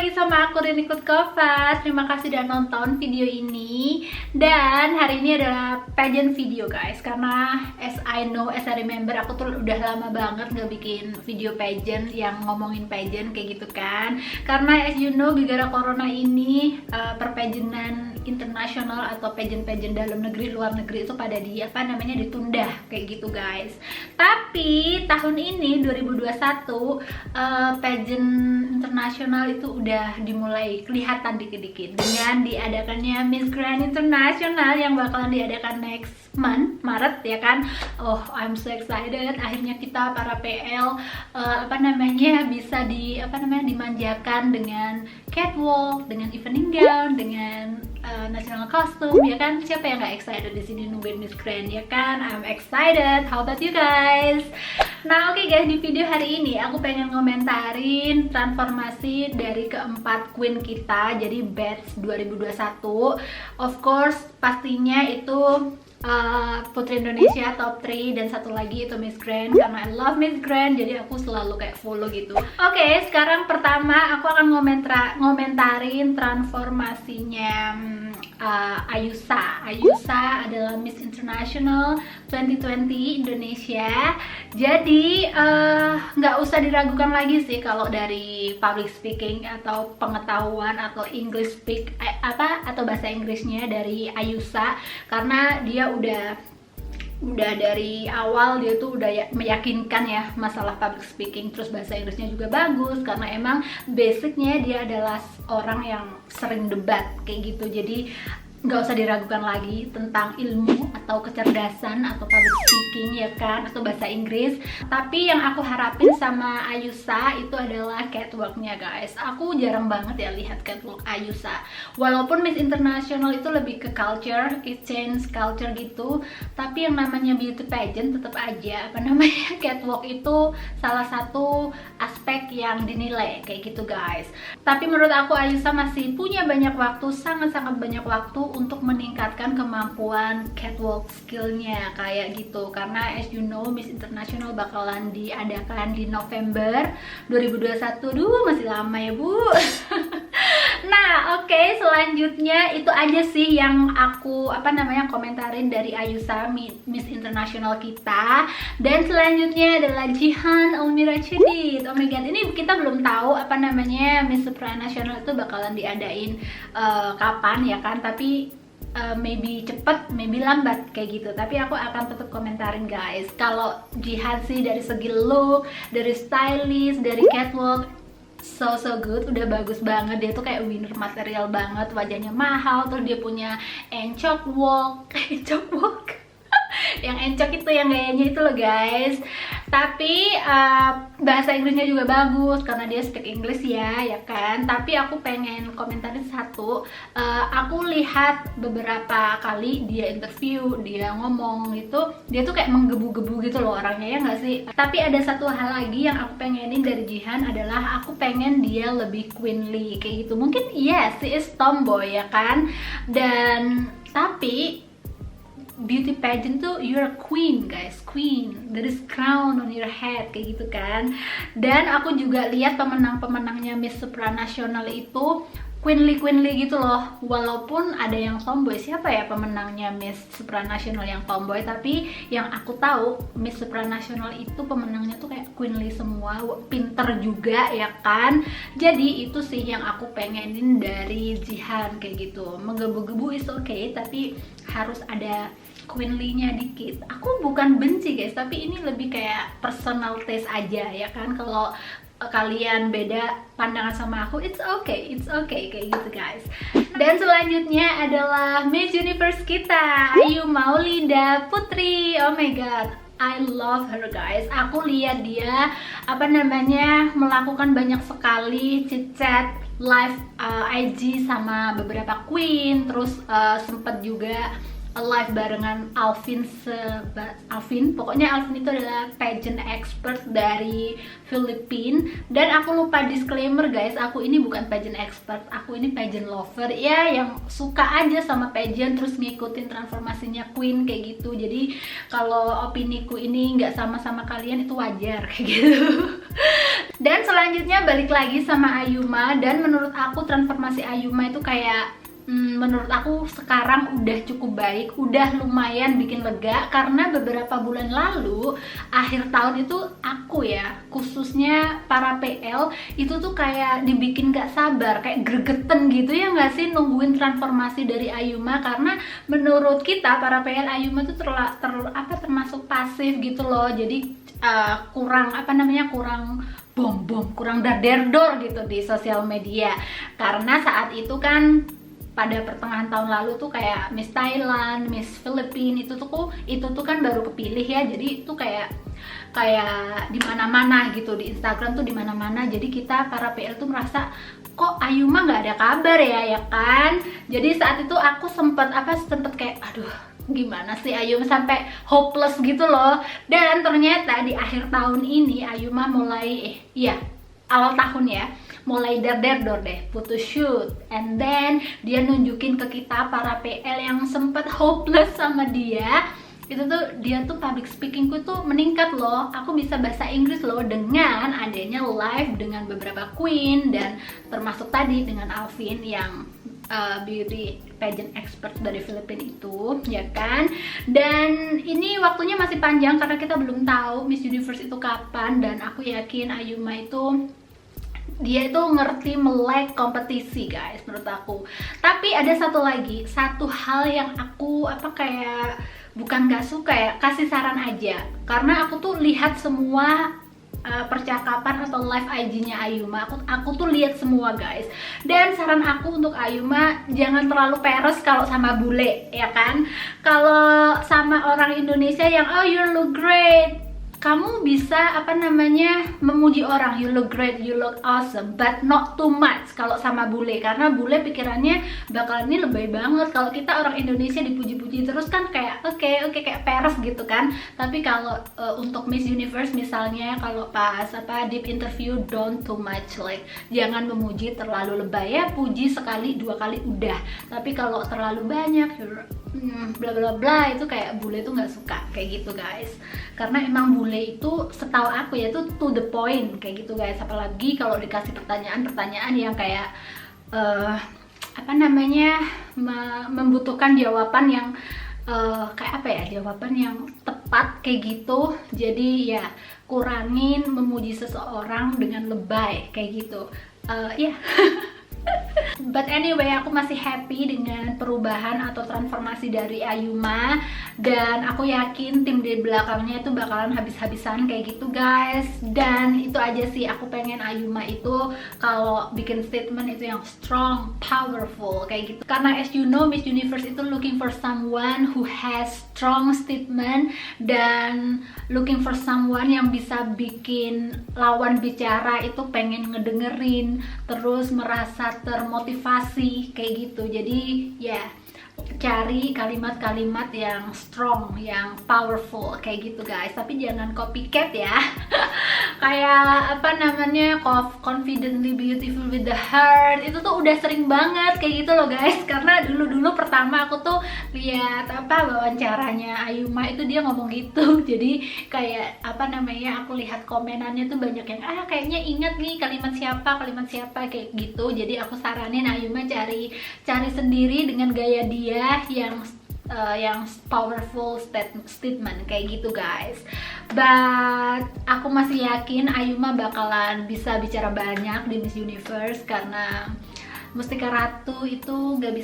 lagi sama aku Rini Kutkova. Terima kasih udah nonton video ini. Dan hari ini adalah pageant video guys. Karena as I know, as I remember, aku tuh udah lama banget gak bikin video pageant yang ngomongin pageant kayak gitu kan. Karena as you know, gara-gara corona ini perpageantan internasional atau pageant-pageant dalam negeri, luar negeri itu pada ditunda kayak gitu guys. Tapi tahun ini 2021 pageant internasional itu udah dimulai kelihatan dikit-dikit dengan diadakannya Miss Grand International yang bakalan diadakan next month, Maret ya kan. Oh, I'm so excited. Akhirnya kita para PL bisa dimanjakan dengan catwalk, dengan evening gown, dengan national costume ya kan. Siapa yang nggak excited di sini nungguin Miss Grand ya kan? I'm excited. How about you guys? Nah, oke guys, di video hari ini aku pengen ngomentarin transformasi dari keempat queen kita, jadi batch 2021. Of course, pastinya itu Putri Indonesia top 3 dan satu lagi itu Miss Grand, karena I love Miss Grand jadi aku selalu kayak follow gitu. Oke, sekarang pertama aku akan ngomentarin transformasinya Ayusa. Ayusa adalah Miss International 2020 Indonesia. Jadi nggak usah diragukan lagi sih kalau dari public speaking atau pengetahuan atau English speak atau bahasa Inggrisnya dari Ayusa, karena dia udah dari awal dia tuh udah meyakinkan ya masalah public speaking, terus bahasa Inggrisnya juga bagus karena emang basicnya dia adalah orang yang sering debat kayak gitu. Jadi nggak usah diragukan lagi tentang ilmu atau kecerdasan atau public speaking ya kan, atau bahasa Inggris. Tapi yang aku harapin sama Ayusa itu adalah catwalknya guys. Aku jarang banget ya lihat catwalk Ayusa. Walaupun Miss International itu lebih ke culture, exchange culture gitu, tapi yang namanya beauty pageant tetap aja catwalk itu salah satu aspek yang dinilai kayak gitu guys. Tapi menurut aku Ayusa masih punya banyak waktu, sangat-sangat banyak waktu untuk meningkatkan kemampuan catwalk skillnya kayak gitu. Karena as you know, Miss International bakalan diadakan di November 2021. Duh, masih lama ya bu. Nah, oke, selanjutnya itu aja sih yang aku komentarin dari Ayusa Miss International kita. Dan selanjutnya adalah Jihan Almira Chedid. Oh my god, ini kita belum tahu Miss Supranational itu bakalan diadain kapan ya kan, tapi maybe cepet, maybe lambat kayak gitu. Tapi aku akan tetap komentarin guys. Kalau Jihan sih dari segi look, dari stylist, dari catwalk so good, udah bagus banget. Dia tuh kayak winner material banget, wajahnya mahal, terus dia punya encok walk yang encok itu yang gayanya itu loh guys. Tapi bahasa Inggrisnya juga bagus karena dia speak English ya kan. Tapi aku pengen komentarin satu, aku lihat beberapa kali dia interview, dia ngomong gitu, dia tuh kayak menggebu-gebu gitu loh orangnya, ya nggak sih? Tapi ada satu hal lagi yang aku pengenin dari Jihan adalah aku pengen dia lebih queenly kayak gitu. Mungkin yes, she is tomboy ya kan, dan tapi beauty pageant tuh you're a queen guys, queen, there is crown on your head kayak gitu kan. Dan aku juga lihat pemenangnya Miss Supranational itu queenly gitu loh. Walaupun ada yang tomboy, siapa ya pemenangnya Miss Supranational yang tomboy, tapi yang aku tahu Miss Supranational itu pemenangnya tuh kayak queenly semua, pinter juga ya kan. Jadi itu sih yang aku pengenin dari Jihan kayak gitu. Menggebu-gebu is okay, tapi harus ada queenly-nya dikit. Aku bukan benci guys, tapi ini lebih kayak personal taste aja ya kan. Kalau kalian beda pandangan sama aku, it's okay kayak gitu guys. Dan selanjutnya adalah Miss Universe kita, Ayu Maulinda Putri. Oh my god, I love her guys. Aku lihat dia melakukan banyak sekali chit-chat live IG sama beberapa queen, terus sempet juga live barengan Alvin. Pokoknya Alvin itu adalah pageant expert dari Filipina. Dan aku lupa disclaimer guys, aku ini bukan pageant expert, aku ini pageant lover ya, yang suka aja sama pageant terus ngikutin transformasinya queen kayak gitu. Jadi kalau opiniku ini nggak sama kalian itu wajar kayak gitu. Dan selanjutnya balik lagi sama Ayuma, dan menurut aku transformasi Ayuma itu kayak menurut aku sekarang udah cukup baik, udah lumayan bikin lega. Karena beberapa bulan lalu, akhir tahun itu aku ya, khususnya para PL itu tuh kayak dibikin gak sabar, kayak gregeten gitu ya nggak sih, nungguin transformasi dari Ayuma. Karena menurut kita para PL, Ayuma tuh termasuk pasif gitu loh. Jadi kurang kurang bom-bom, kurang dar-der-dor gitu di sosial media. Karena saat itu kan pada pertengahan tahun lalu tuh kayak Miss Thailand, Miss Philippines itu tuh kan baru kepilih ya. Jadi itu kayak di mana-mana gitu, di Instagram tuh di mana-mana. Jadi kita para PL tuh merasa kok Ayuma nggak ada kabar ya kan. Jadi saat itu aku sempet kayak aduh gimana sih Ayuma, sampai hopeless gitu loh. Dan ternyata di akhir tahun ini Ayuma mulai awal tahun ya, mulai dar-der-dor deh, putus shoot. And then dia nunjukin ke kita para PL yang sempat hopeless sama dia, itu tuh dia tuh public speakingku tuh meningkat loh. Aku bisa bahasa Inggris loh dengan adanya live dengan beberapa queen, dan termasuk tadi dengan Alvin yang beauty pageant expert dari Filipina itu, ya kan. Dan ini waktunya masih panjang karena kita belum tahu Miss Universe itu kapan. Dan aku yakin Ayuma itu dia itu ngerti melek kompetisi guys, menurut aku. Tapi ada satu hal yang aku bukan gak suka ya, kasih saran aja. Karena aku tuh lihat semua percakapan atau live IG-nya Ayuma, aku tuh lihat semua guys. Dan saran aku untuk Ayuma, jangan terlalu peres kalau sama bule, ya kan. Kalau sama orang Indonesia yang oh you look great, kamu bisa memuji orang, you look great, you look awesome, but not too much kalau sama bule. Karena bule pikirannya bakal ini lebay banget. Kalau kita orang Indonesia dipuji-puji terus kan kayak oke kayak peres gitu kan. Tapi kalau untuk Miss Universe misalnya, kalau pas deep interview, don't too much, like jangan memuji terlalu lebay ya, puji sekali dua kali udah. Tapi kalau terlalu banyak bla bla bla, itu kayak bule tuh nggak suka kayak gitu guys. Karena emang bule itu setahu aku ya tuh to the point kayak gitu guys. Apalagi kalau dikasih pertanyaan yang kayak membutuhkan jawaban yang jawaban yang tepat kayak gitu. Jadi ya kurangin memuji seseorang dengan lebay kayak gitu ya. But anyway, aku masih happy dengan perubahan atau transformasi dari Ayuma. Dan aku yakin tim di belakangnya itu bakalan habis-habisan kayak gitu guys. Dan itu aja sih, aku pengen Ayuma itu kalau bikin statement itu yang strong, powerful kayak gitu. Karena as you know, Miss Universe itu looking for someone who has strong statement, dan looking for someone yang bisa bikin lawan bicara itu pengen ngedengerin, terus merasa termotivasi kayak gitu. Jadi ya cari kalimat-kalimat yang strong, yang powerful kayak gitu guys. Tapi jangan copycat ya. Kayak confidently beautiful with the heart, itu tuh udah sering banget kayak gitu loh guys. Karena dulu pertama aku tuh lihat wawancaranya Ayuma itu, dia ngomong gitu. Jadi kayak aku lihat komenannya tuh banyak yang kayaknya ingat nih kalimat siapa kayak gitu. Jadi aku saranin Ayuma cari sendiri dengan gaya dia yang powerful statement kayak gitu guys. But aku masih yakin Ayuma bakalan bisa bicara banyak di Miss Universe, karena Mustika Ratu itu nggak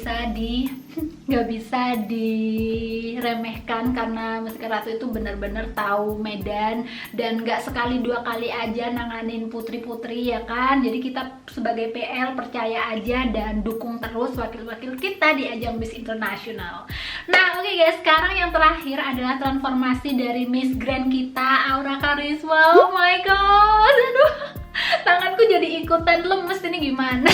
bisa diremehkan. Karena Mustika Ratu itu bener-bener tahu medan, dan nggak sekali dua kali aja nanganin putri-putri ya kan. Jadi kita sebagai PL percaya aja dan dukung terus wakil-wakil kita di ajang Miss International. Nah oke guys, sekarang yang terakhir adalah transformasi dari Miss Grand kita, Aura Karisma. Oh my god, aduh, tanganku jadi ikutan lemes ini gimana.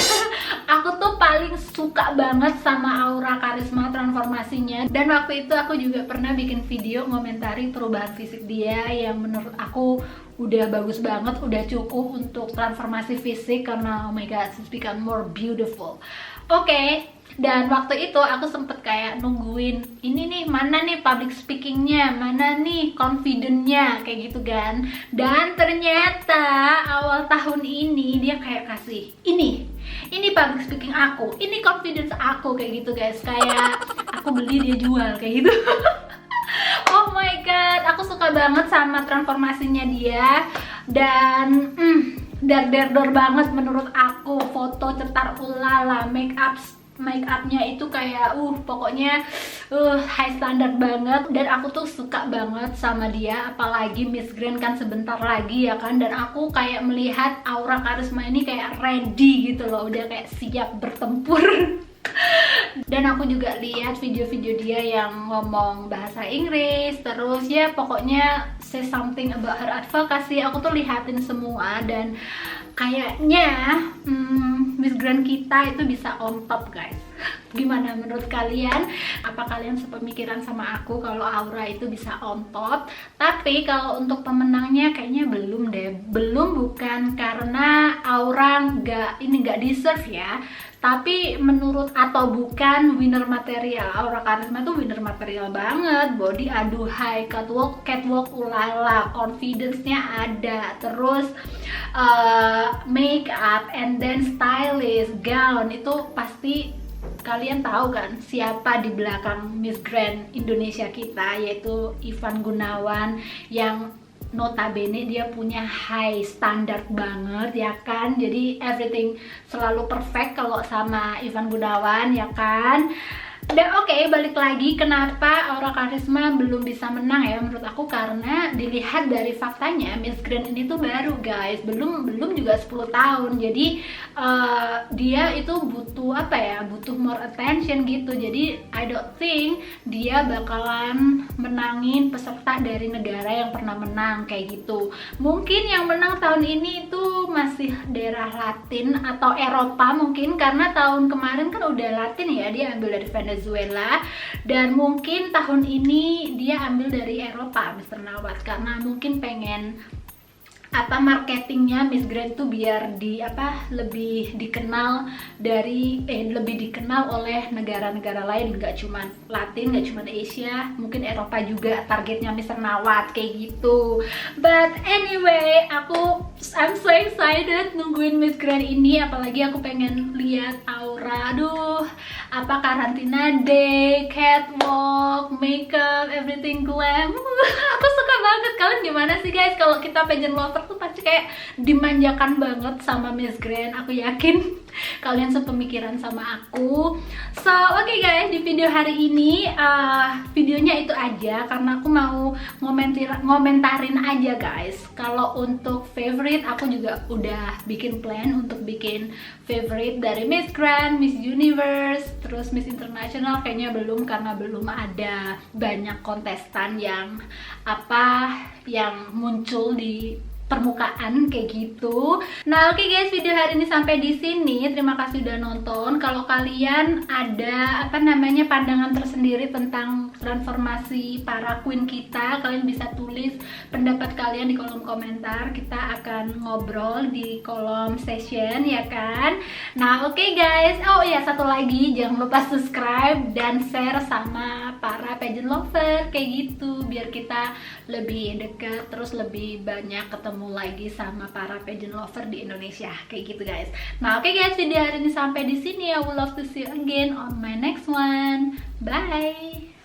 Aku tuh paling suka banget sama Aura Karisma transformasi transformasinya. Dan waktu itu aku juga pernah bikin video ngomentari perubahan fisik dia yang menurut aku udah bagus banget, udah cukup untuk transformasi fisik karena oh my god, she's become more beautiful. Oke. Dan waktu itu aku sempet kayak nungguin ini nih, mana nih public speakingnya, mana nih confidentnya, kayak gitu kan. Dan ternyata awal tahun ini dia kayak kasih ini public speaking aku, ini confidence aku, kayak gitu guys. Kayak aku beli dia jual, kayak gitu. Oh my god, aku suka banget sama transformasinya dia. Dan dar banget menurut aku. Foto cetar ulala, make upnya itu kayak pokoknya high standard banget. Dan aku tuh suka banget sama dia, apalagi Miss Grand kan sebentar lagi ya kan. Dan aku kayak melihat aura karisma ini kayak ready gitu loh, udah kayak siap bertempur. Dan aku juga lihat video-video dia yang ngomong bahasa Inggris, terus ya pokoknya say something about her advocacy. Aku tuh lihatin semua dan kayaknya Miss Grand kita itu bisa on top guys. Gimana menurut kalian? Apa kalian sepemikiran sama aku kalau aura itu bisa on top? Tapi kalau untuk pemenangnya kayaknya belum deh. Belum, bukan karena aura nggak deserve ya, tapi menurut atau bukan winner material. Aura karisma tuh winner material banget. Body aduhai, catwalk ulala, confidence-nya ada, terus make up and then stylist, gown itu pasti kalian tahu kan siapa di belakang Miss Grand Indonesia kita, yaitu Ivan Gunawan yang notabene dia punya high standard banget ya kan. Jadi everything selalu perfect kalau sama Ivan Gunawan ya kan. Dan oke, balik lagi kenapa aura karisma belum bisa menang ya menurut aku, karena dilihat dari faktanya Miss Grand ini tuh baru guys, belum juga 10 tahun. Jadi dia itu butuh butuh more attention gitu. Jadi I don't think dia bakalan menangin peserta dari negara yang pernah menang kayak gitu. Mungkin yang menang tahun ini itu masih daerah Latin atau Eropa mungkin, karena tahun kemarin kan udah Latin ya, dia ambil dari Venezuela. Dan mungkin tahun ini dia ambil dari Eropa Mr. Nawat, karena mungkin pengen marketingnya Miss Grand tuh biar lebih dikenal lebih dikenal oleh negara-negara lain, nggak cuma Latin, nggak cuma Asia, mungkin Eropa juga targetnya Mr. Nawat kayak gitu. But anyway, I'm so excited nungguin Miss Grand ini, apalagi aku pengen lihat aura. Aduh, karantina day, catwalk, makeup, everything glam. Aku suka banget. Kalian gimana sih guys? Kalau kita pageant lover tuh pasti kayak dimanjakan banget sama Miss Grand. Aku yakin kalian sepemikiran sama aku. So oke guys, di video hari ini videonya itu aja karena aku mau ngomentarin aja guys. Kalau untuk favorite, aku juga udah bikin plan untuk bikin favorite dari Miss Grand, Miss Universe, terus Miss International kayaknya belum, karena belum ada banyak kontestan yang muncul di permukaan kayak gitu. Nah, oke guys, video hari ini sampai di sini. Terima kasih udah nonton. Kalau kalian ada pandangan tersendiri tentang transformasi para queen kita, kalian bisa tulis pendapat kalian di kolom komentar. Kita akan ngobrol di kolom session ya kan. Nah, oke guys. Oh iya, satu lagi, jangan lupa subscribe dan share sama para pageant lover kayak gitu, biar kita lebih dekat, terus lebih banyak ketemu lagi sama para pageant lover di Indonesia kayak gitu guys. Nah oke guys, video hari ini sampai di sini. I would love to see you again on my next one. Bye.